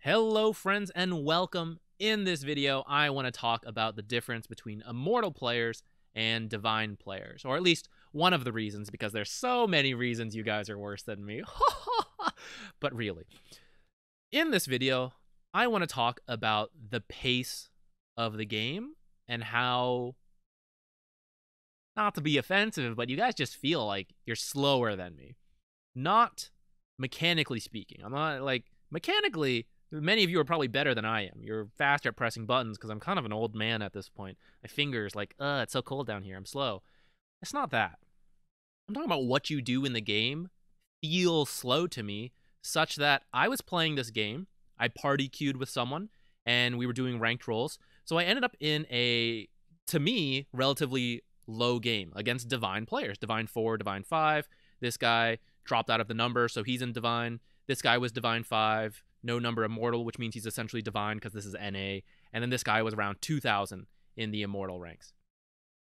Hello friends and welcome. In this video, I want to talk about the difference between Immortal players and Divine players, or at least one of the reasons, because there's so many reasons you guys are worse than me. But really, in this video, I want to talk about the pace of the game and how, not to be offensive, but you guys just feel like you're slower than me. Not mechanically speaking. I'm not like, mechanically, many of you are probably better than I am. You're faster at pressing buttons because I'm kind of an old man at this point. My fingers like, it's so cold down here. I'm slow. It's not that. I'm talking about what you do in the game feels slow to me, such that I was playing this game. I party queued with someone, and we were doing ranked roles. So I ended up in a, to me, relatively low game against Divine players. Divine 4, Divine 5. This guy dropped out of the number, so he's in Divine. This guy was Divine 5. No number Immortal, which means he's essentially Divine because this is NA. And then this guy was around 2,000 in the Immortal ranks.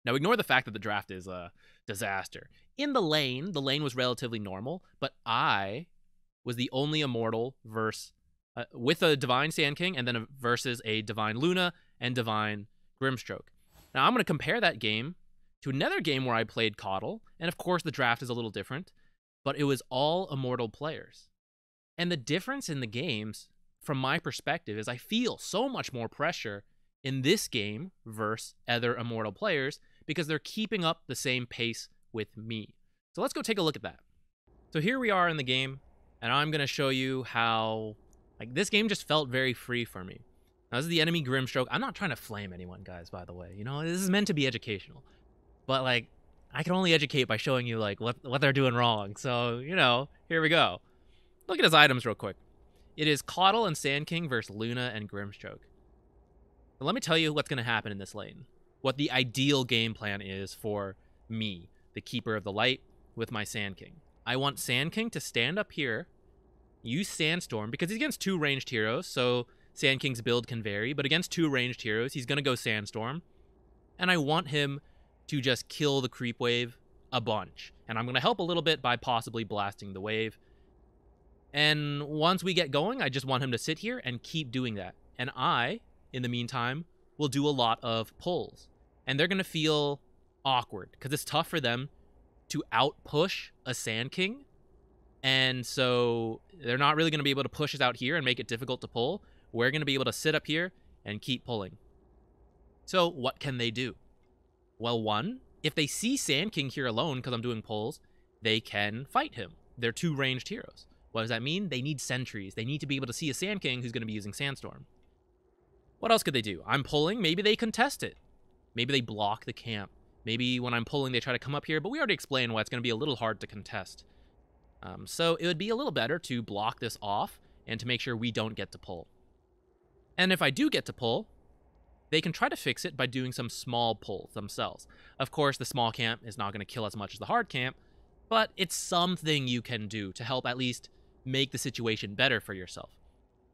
Now, ignore the fact that the draft is a disaster. In the lane was relatively normal, but I was the only Immortal with a Divine Sand King and then versus a Divine Luna and Divine Grimstroke. Now, I'm going to compare that game to another game where I played Coddle, and of course the draft is a little different, but it was all Immortal players. And the difference in the games, from my perspective, is I feel so much more pressure in this game versus other Immortal players because they're keeping up the same pace with me. So let's go take a look at that. So here we are in the game, and I'm going to show you how this game just felt very free for me. Now, this is the enemy Grimstroke. I'm not trying to flame anyone, guys, by the way. You know, this is meant to be educational. But, I can only educate by showing you, what they're doing wrong. So, here we go. Look at his items real quick. It is Coddle and Sand King versus Luna and Grimstroke. But let me tell you what's going to happen in this lane. What the ideal game plan is for me, the Keeper of the Light, with my Sand King. I want Sand King to stand up here, use Sandstorm, because he's against 2 ranged heroes, so Sand King's build can vary, but against 2 ranged heroes, he's going to go Sandstorm. And I want him to just kill the creep wave a bunch. And I'm going to help a little bit by possibly blasting the wave. And once we get going, I just want him to sit here and keep doing that. And I, in the meantime, will do a lot of pulls. And they're going to feel awkward because it's tough for them to out-push a Sand King. And so they're not really going to be able to push us out here and make it difficult to pull. We're going to be able to sit up here and keep pulling. So what can they do? Well, one, if they see Sand King here alone because I'm doing pulls, they can fight him. They're 2 ranged heroes. What does that mean? They need sentries. They need to be able to see a Sand King who's going to be using Sandstorm. What else could they do? I'm pulling. Maybe they contest it. Maybe they block the camp. Maybe when I'm pulling, they try to come up here. But we already explained why it's going to be a little hard to contest. So it would be a little better to block this off and to make sure we don't get to pull. And if I do get to pull, they can try to fix it by doing some small pulls themselves. Of course, the small camp is not going to kill as much as the hard camp, but it's something you can do to help at least make the situation better for yourself.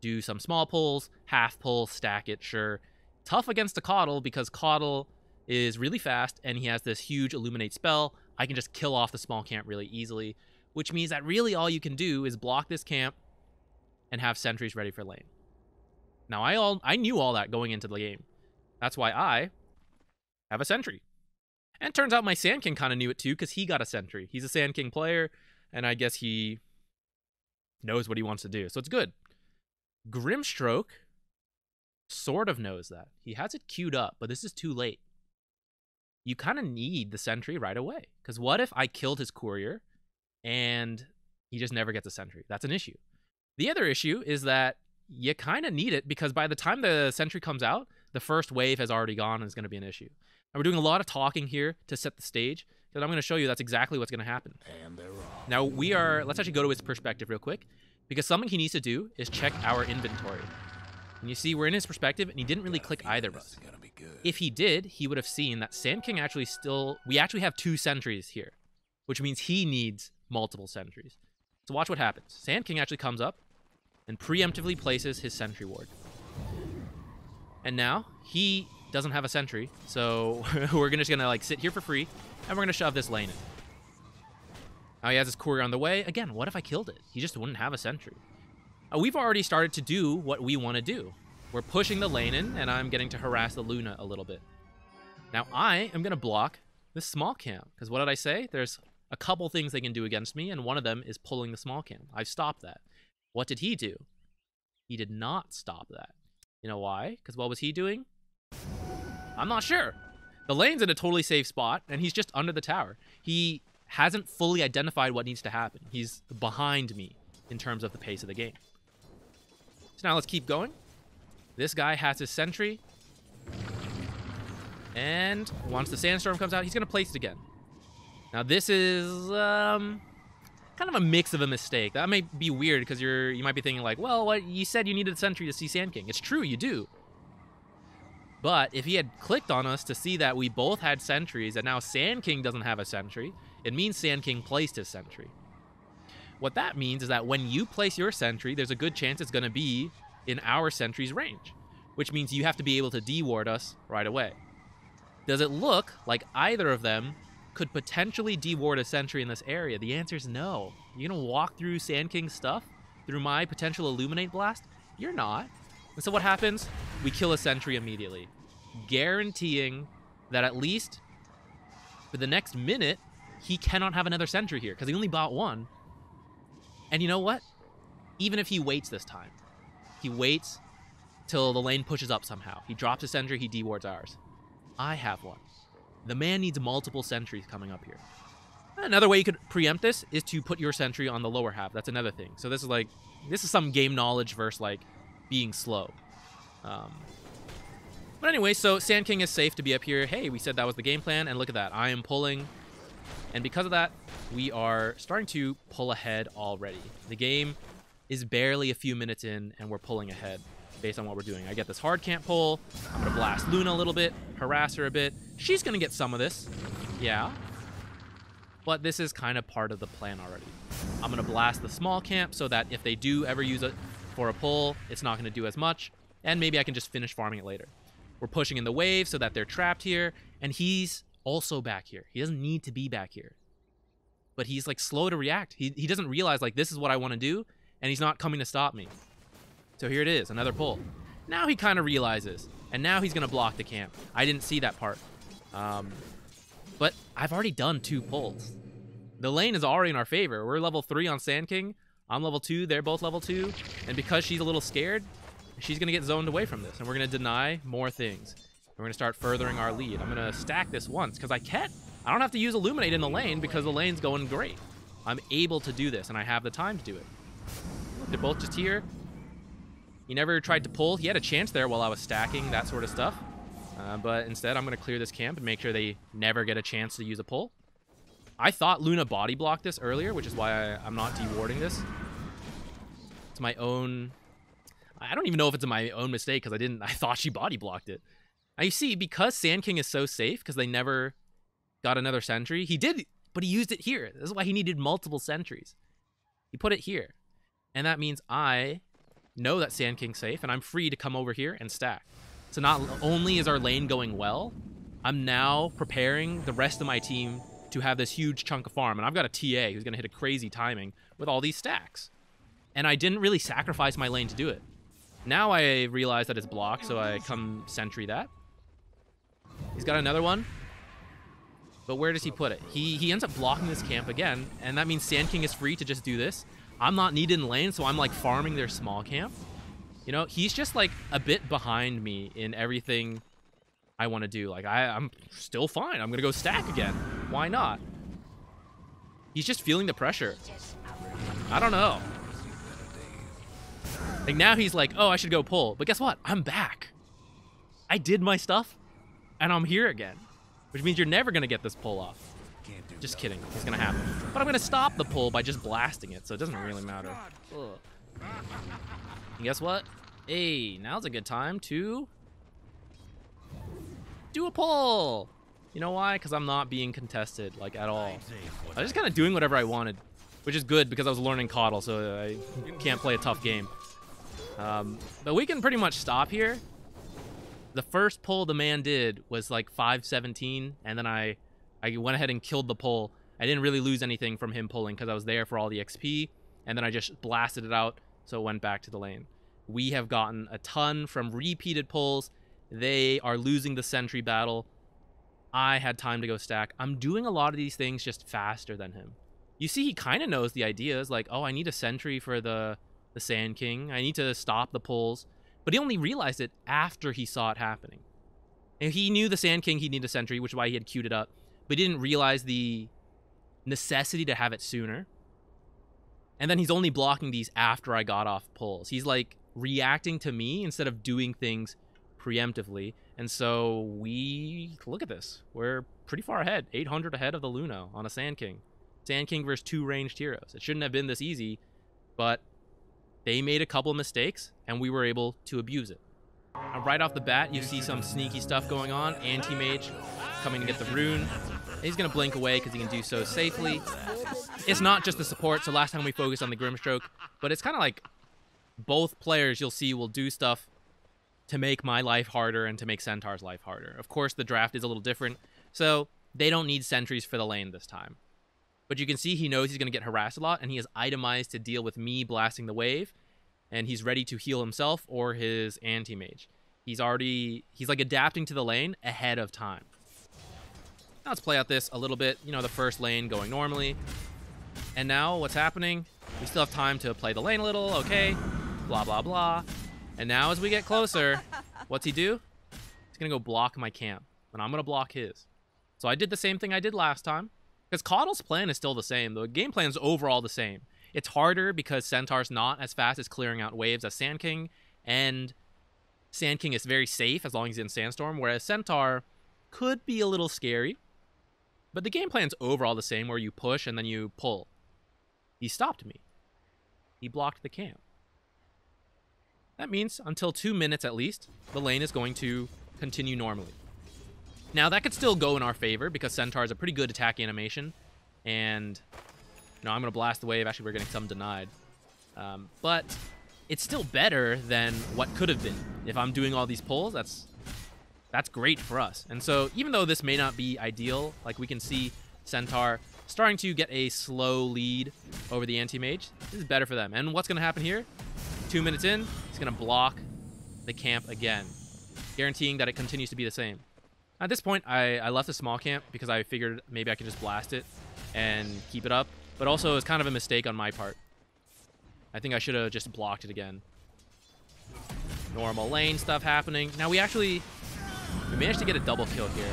Do some small pulls, half pull, stack it, sure. Tough against a Coddle because Coddle is really fast and he has this huge Illuminate spell. I can just kill off the small camp really easily, which means that really all you can do is block this camp and have sentries ready for lane. Now, I knew all that going into the game. That's why I have a sentry. And it turns out my Sand King kind of knew it too because he got a sentry. He's a Sand King player, and I guess he knows what he wants to do, so it's good. Grimstroke sort of knows that. He has it queued up, but this is too late. You kind of need the sentry right away, because what if I killed his courier and he just never gets a sentry? That's an issue. The other issue is that you kind of need it because by the time the sentry comes out, the first wave has already gone and it's going to be an issue. And we're doing a lot of talking here to set the stage, because I'm going to show you that's exactly what's going to happen. And they're wrong. Now, let's actually go to his perspective real quick, because something he needs to do is check our inventory. And you see, we're in his perspective, and he didn't really click either of us. If he did, he would have seen that Sand King we actually have 2 sentries here, which means he needs multiple sentries. So watch what happens. Sand King actually comes up and preemptively places his sentry ward. And now, he doesn't have a sentry, so we're just gonna sit here for free, and we're gonna shove this lane in. Now he has his courier on the way. Again, what if I killed it? He just wouldn't have a sentry. we've already started to do what we want to do. We're pushing the lane in, and I'm getting to harass the Luna a little bit. Now I am going to block this small camp, because what did I say? There's a couple things they can do against me, and one of them is pulling the small camp. I've stopped that. What did he do? He did not stop that. You know why? Because what was he doing? I'm not sure. The lane's in a totally safe spot, and he's just under the tower. He hasn't fully identified what needs to happen. He's behind me in terms of the pace of the game. So now let's keep going. This guy has his sentry. And once the sandstorm comes out, he's going to place it again. Now this is kind of a mix of a mistake. That may be weird because you might be thinking like, well, what, you said you needed a sentry to see Sand King. It's true, you do. But if he had clicked on us to see that we both had sentries and now Sand King doesn't have a sentry, it means Sand King placed his sentry. What that means is that when you place your sentry, there's a good chance it's going to be in our sentry's range, which means you have to be able to deward us right away. Does it look like either of them could potentially deward a sentry in this area? The answer is no. You're going to walk through Sand King's stuff, through my potential Illuminate Blast? You're not. And so what happens? We kill a sentry immediately, guaranteeing that at least for the next minute, he cannot have another sentry here, because he only bought one. And you know what? Even if he waits this time, he waits till the lane pushes up somehow. He drops a sentry, he dewards ours. I have one. The man needs multiple sentries coming up here. Another way you could preempt this is to put your sentry on the lower half. That's another thing. So this is some game knowledge versus like being slow. But anyway, so Sand King is safe to be up here. Hey, we said that was the game plan, and look at that. I am pulling. And because of that, we are starting to pull ahead already. The game is barely a few minutes in, and we're pulling ahead based on what we're doing. I get this hard camp pull. I'm going to blast Luna a little bit, harass her a bit. She's going to get some of this. Yeah. But this is kind of part of the plan already. I'm going to blast the small camp so that if they do ever use it for a pull, it's not going to do as much. And maybe I can just finish farming it later. We're pushing in the wave so that they're trapped here. And he's also back here. He doesn't need to be back here. But he's like slow to react. He doesn't realize like this is what I want to do. And he's not coming to stop me. So here it is, another pull. Now he kind of realizes, and now he's going to block the camp. I didn't see that part. But I've already done 2 pulls. The lane is already in our favor. We're level 3 on Sand King. I'm level 2, they're both level 2. And because she's a little scared, she's going to get zoned away from this. And we're going to deny more things. We're going to start furthering our lead. I'm going to stack this once, because I don't have to use Illuminate in the lane, because the lane's going great. I'm able to do this, and I have the time to do it. They're both just here. He never tried to pull. He had a chance there while I was stacking, that sort of stuff. But instead, I'm going to clear this camp and make sure they never get a chance to use a pull. I thought Luna body blocked this earlier, which is why I'm not dewarding this. It's my own... I don't even know if it's my own mistake, because I thought she body blocked it. Now you see, because Sand King is so safe, because they never got another sentry, he did, but he used it here. This is why he needed multiple sentries. He put it here. And that means I know that Sand King's safe, and I'm free to come over here and stack. So not only is our lane going well, I'm now preparing the rest of my team to have this huge chunk of farm. And I've got a TA who's going to hit a crazy timing with all these stacks. And I didn't really sacrifice my lane to do it. Now I realize that it's blocked, so I come sentry that. He's got another one. But where does he put it? He ends up blocking this camp again, and that means Sand King is free to just do this. I'm not needed in lane, so I'm like farming their small camp. You know, he's just like a bit behind me in everything I want to do. Like, I'm still fine. I'm going to go stack again. Why not? He's just feeling the pressure. I don't know. Like, now he's like, oh, I should go pull. But guess what? I'm back. I did my stuff, and I'm here again. Which means you're never going to get this pull off. Just kidding. It's going to happen. But I'm going to stop the pull by just blasting it, so it doesn't really matter. Ugh. And guess what? Hey, now's a good time to do a pull. You know why? Because I'm not being contested, like, at all. I was just kind of doing whatever I wanted, which is good because I was learning Coddle, so I can't play a tough game. But we can pretty much stop here. The first pull the man did was like 517, and then I went ahead and killed the pull. I didn't really lose anything from him pulling because I was there for all the XP, and then I just blasted it out so it went back to the lane. We have gotten a ton from repeated pulls. They are losing the sentry battle. I had time to go stack. I'm doing a lot of these things just faster than him. You see, he kind of knows the ideas, like, oh, I need a sentry for the Sand King. I need to stop the pulls. But he only realized it after he saw it happening. And he knew the Sand King, he'd need a sentry, which is why he had queued it up. But he didn't realize the necessity to have it sooner. And then he's only blocking these after I got off pulls. He's like reacting to me instead of doing things preemptively. And so look at this. We're pretty far ahead, 800 ahead of the Luno on a Sand King. Sand King versus 2 ranged heroes. It shouldn't have been this easy, but they made a couple mistakes and we were able to abuse it. Now, right off the bat, you see some sneaky stuff going on. Anti-mage coming to get the rune. He's going to blink away because he can do so safely. It's not just the support, so last time we focused on the Grimstroke, but it's kind of like both players you'll see will do stuff to make my life harder and to make Centaur's life harder. Of course, the draft is a little different, so they don't need sentries for the lane this time. But you can see he knows he's going to get harassed a lot, and he is itemized to deal with me blasting the wave, and he's ready to heal himself or his anti-mage. He's like adapting to the lane ahead of time. Now let's play out this a little bit. You know, the first lane going normally. And now what's happening? We still have time to play the lane a little. Okay. Blah, blah, blah. And now as we get closer, what's he do? He's going to go block my camp. And I'm going to block his. So I did the same thing I did last time. Because Caudle's plan is still the same. The game plan is overall the same. It's harder because Centaur's not as fast as clearing out waves as Sand King. And Sand King is very safe as long as he's in Sandstorm. Whereas Centaur could be a little scary. But the game plan's overall the same, where you push and then you pull. He stopped me. He blocked the camp. That means until 2 minutes at least, the lane is going to continue normally. Now, that could still go in our favor because Centaur has a pretty good attack animation. And, you know, I'm going to blast the wave. Actually, we're getting some denied. But it's still better than what could have been. If I'm doing all these pulls, that's great for us. And so even though this may not be ideal, like we can see Centaur starting to get a slow lead over the anti-mage, this is better for them. And what's going to happen here? 2 minutes in, he's going to block the camp again, guaranteeing that it continues to be the same. At this point, I left the small camp because I figured maybe I could just blast it and keep it up. But also, it's kind of a mistake on my part. I think I should have just blocked it again. Normal lane stuff happening. Now we managed to get a double kill here.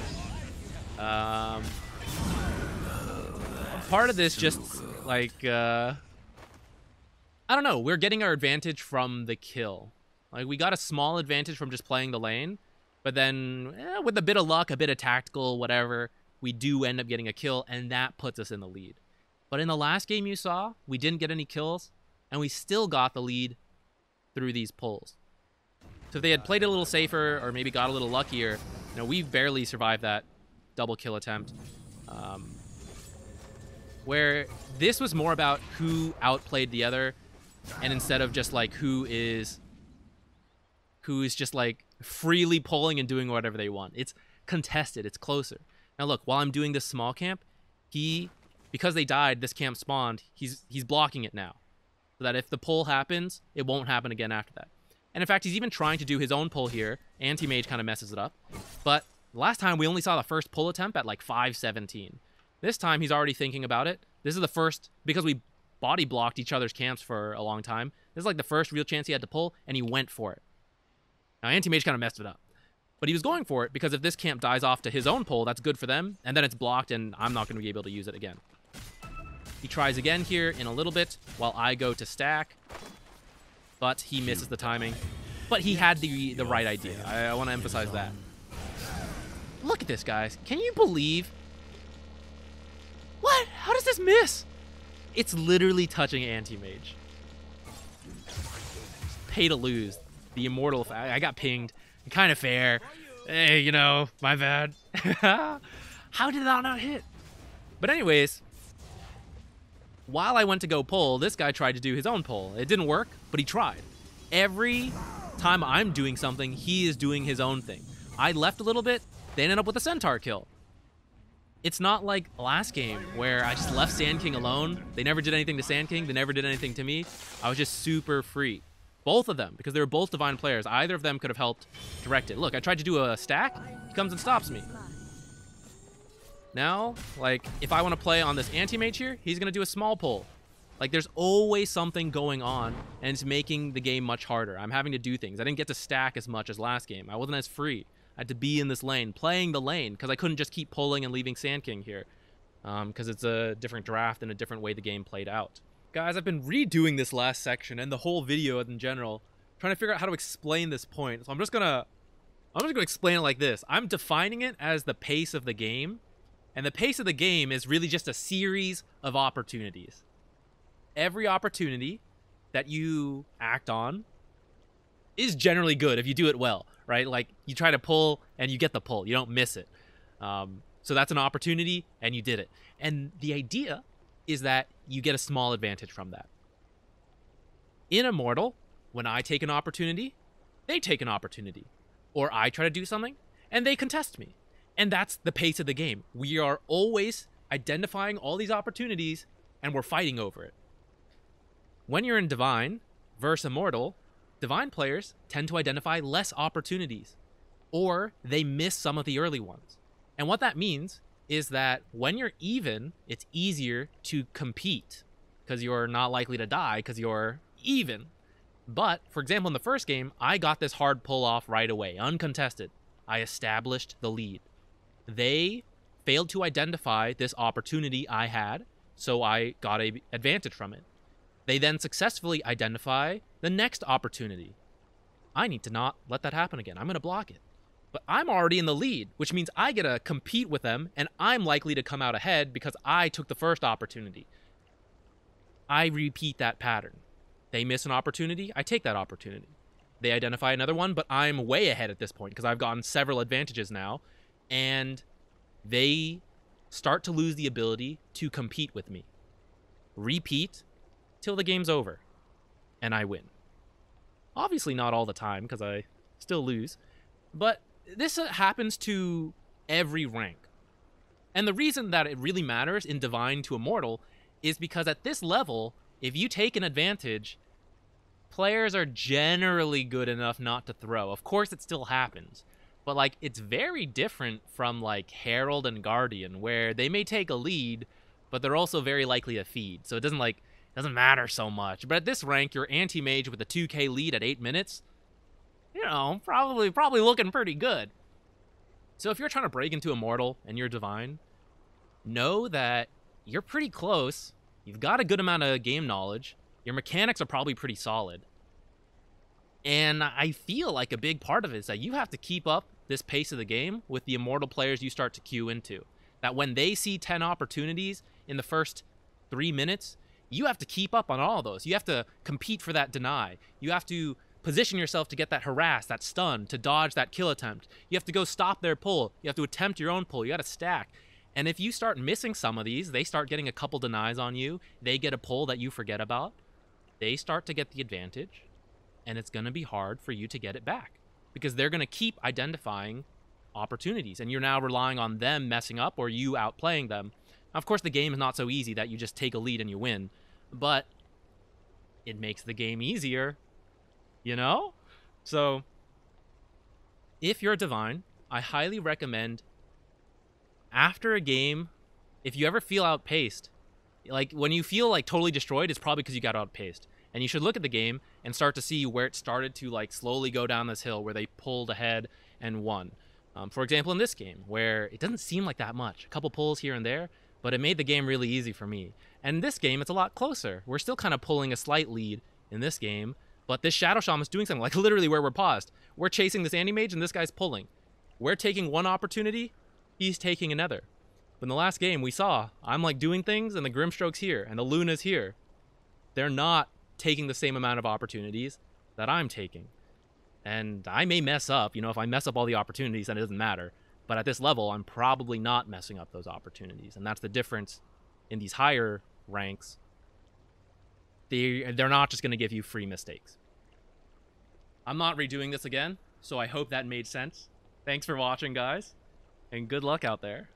Part of this just, like, I don't know. We're getting our advantage from the kill. Like, we got a small advantage from just playing the lane. But then, with a bit of luck, a bit of tactical, whatever, we do end up getting a kill, and that puts us in the lead. But in the last game you saw, we didn't get any kills, and we still got the lead through these pulls. So if they had played it a little safer or maybe got a little luckier, you know, we barely survived that double kill attempt. Where this was more about who outplayed the other, and instead of just like who is just like freely pulling and doing whatever they want. It's contested. It's closer. Now look, while I'm doing this small camp, because they died, this camp spawned, he's blocking it now. So that if the pull happens, it won't happen again after that. And in fact, he's even trying to do his own pull here. Anti-mage kind of messes it up. But last time, we only saw the first pull attempt at like 5:17. This time, he's already thinking about it. This is the first, because we body blocked each other's camps for a long time. This is like the first real chance he had to pull, and he went for it. Now, Anti-mage kind of messed it up. But he was going for it because if this camp dies off to his own pull, that's good for them. And then it's blocked, and I'm not going to be able to use it again. He tries again here in a little bit while I go to stack. But he misses the timing. But he had the right idea. I want to emphasize that. Look at this, guys. Can you believe? What? How does this miss? It's literally touching Anti-mage. Pay to lose. The Immortal. I got pinged. Kind of fair. Hey, you know, my bad. How did that not hit? But anyways, while I went to go pull, this guy tried to do his own pull. It didn't work, but he tried. Every time I'm doing something, he is doing his own thing. I left a little bit. They ended up with a Centaur kill. It's not like last game where I just left Sand King alone. They never did anything to Sand King. They never did anything to me. I was just super free. Both of them, because they were both Divine players. Either of them could have helped direct it. Look, I tried to do a stack. He comes and stops me. Now, like, if I want to play on this anti-mage here, he's going to do a small pull. Like, there's always something going on, and it's making the game much harder. I'm having to do things. I didn't get to stack as much as last game. I wasn't as free. I had to be in this lane, playing the lane, because I couldn't just keep pulling and leaving Sand King here. Because it's a different draft and a different way the game played out. Guys, I've been redoing this last section and the whole video in general, trying to figure out how to explain this point. So I'm just gonna explain it like this. I'm defining it as the pace of the game, and the pace of the game is really just a series of opportunities. Every opportunity that you act on is generally good if you do it well, right? Like, you try to pull and you get the pull. You don't miss it. So that's an opportunity, and you did it. And the idea is that you get a small advantage from that. In Immortal, when I take an opportunity, they take an opportunity. Or I try to do something, and they contest me. And that's the pace of the game. We are always identifying all these opportunities, and we're fighting over it. When you're in Divine versus Immortal, Divine players tend to identify less opportunities, or they miss some of the early ones. And what that means is that when you're even, it's easier to compete because you're not likely to die because you're even. But, for example, in the first game, I got this hard pull off right away, uncontested. I established the lead. They failed to identify this opportunity I had, so I got an advantage from it. They then successfully identify the next opportunity. I need to not let that happen again. I'm going to block it. But I'm already in the lead, which means I get to compete with them, and I'm likely to come out ahead because I took the first opportunity. I repeat that pattern. They miss an opportunity, I take that opportunity. They identify another one, but I'm way ahead at this point because I've gotten several advantages now, and they start to lose the ability to compete with me. Repeat till the game's over, and I win. Obviously not all the time because I still lose, but this happens to every rank. And the reason that it really matters in Divine to Immortal is because at this level, if you take an advantage, players are generally good enough not to throw. Of course, it still happens. But, like, it's very different from, like, Herald and Guardian, where they may take a lead, but they're also very likely to feed. So it doesn't matter so much. But at this rank, your anti-mage with a 2k lead at 8 minutes, you know, probably looking pretty good. So if you're trying to break into Immortal and you're Divine, know that you're pretty close. You've got a good amount of game knowledge. Your mechanics are probably pretty solid. And I feel like a big part of it is that you have to keep up this pace of the game with the Immortal players you start to queue into. That when they see 10 opportunities in the first 3 minutes, you have to keep up on all of those. You have to compete for that deny. You have to position yourself to get that harass, that stun, to dodge that kill attempt. You have to go stop their pull. You have to attempt your own pull. You got to stack. And if you start missing some of these, they start getting a couple denies on you. They get a pull that you forget about. They start to get the advantage. And it's going to be hard for you to get it back. Because they're going to keep identifying opportunities. And you're now relying on them messing up or you outplaying them. Of course, the game is not so easy that you just take a lead and you win. But it makes the game easier. You know? So, if you're Divine, I highly recommend, after a game, if you ever feel outpaced, like when you feel like totally destroyed, it's probably because you got outpaced. And you should look at the game and start to see where it started to like slowly go down this hill where they pulled ahead and won. For example, in this game, where it doesn't seem like that much, a couple pulls here and there, but it made the game really easy for me. And in this game, it's a lot closer. We're still kind of pulling a slight lead in this game, but this Shadow Shaman is doing something, like literally where we're paused. We're chasing this anti-mage and this guy's pulling. We're taking one opportunity, he's taking another. But in the last game, we saw, I'm like doing things and the Grimstroke's here and the Luna's here. They're not taking the same amount of opportunities that I'm taking. And I may mess up, you know, if I mess up all the opportunities, then it doesn't matter. But at this level, I'm probably not messing up those opportunities. And that's the difference in these higher ranks. They're not just going to give you free mistakes. I'm not redoing this again, so I hope that made sense. Thanks for watching, guys, and good luck out there.